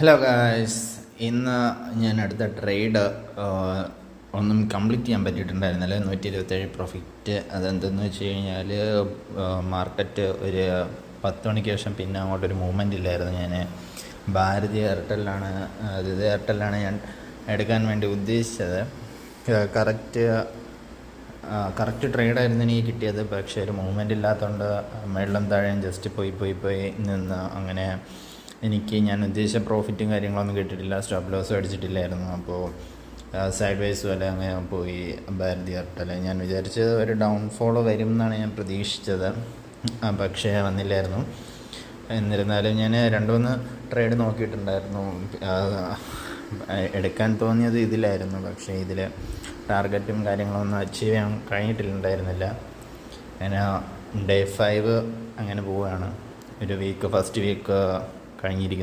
Hello guys, ഇന്ന് ഞാൻ എടുത്ത ട്രേഡ് ഒന്നും കംപ്ലീറ്റ് ചെയ്യാൻ പറ്റിയിട്ടുണ്ടായിരുന്നില്ല. 127 പ്രോഫിറ്റ്. അതെന്തെന്ന് വെച്ച് കഴിഞ്ഞാൽ മാർക്കറ്റ് ഒരു 10 മണിക്ക് ശേഷം പിന്നെ അങ്ങോട്ടൊരു മൂവ്മെൻ്റ് ഇല്ലായിരുന്നു. ഞാൻ ഭാരതി എയർടെല്ലാണ് ഞാൻ എടുക്കാൻ വേണ്ടി ഉദ്ദേശിച്ചത്. കറക്റ്റ് ട്രേഡായിരുന്നു എനിക്ക് കിട്ടിയത്. പക്ഷേ ഒരു മൂവ്മെൻ്റ് ഇല്ലാത്തതുകൊണ്ട് മേളിലും താഴെയും ജസ്റ്റ് പോയി നിന്ന് അങ്ങനെ ഞാൻ ഉദ്ദേശിച്ച പ്രോഫിറ്റും കാര്യങ്ങളൊന്നും കിട്ടിയിട്ടില്ല. സ്റ്റോപ്പ് ലോസും അടിച്ചിട്ടില്ലായിരുന്നു. അപ്പോൾ സൈഡ് വൈസ് പോലെ അങ്ങനെ പോയി ഭാരതി എയർടെൽ. ഞാൻ വിചാരിച്ചത് ഒരു ഡൗൺഫോൾ വരും എന്നാണ് ഞാൻ പ്രതീക്ഷിച്ചത്, പക്ഷേ വന്നില്ലായിരുന്നു. എന്നിരുന്നാലും ഞാൻ 2-3 ട്രേഡ് നോക്കിയിട്ടുണ്ടായിരുന്നു. എടുക്കാൻ തോന്നിയത് ഇതിലായിരുന്നു, പക്ഷേ ഇതിൽ ടാർഗറ്റും കാര്യങ്ങളൊന്നും അച്ചീവ് ചെയ്യാൻ കഴിഞ്ഞിട്ടുണ്ടായിരുന്നില്ല. അങ്ങനെ Day 5 അങ്ങനെ പോവുകയാണ്. ഫസ്റ്റ് വീക്ക് കഴിഞ്ഞിരിക്കുന്നു.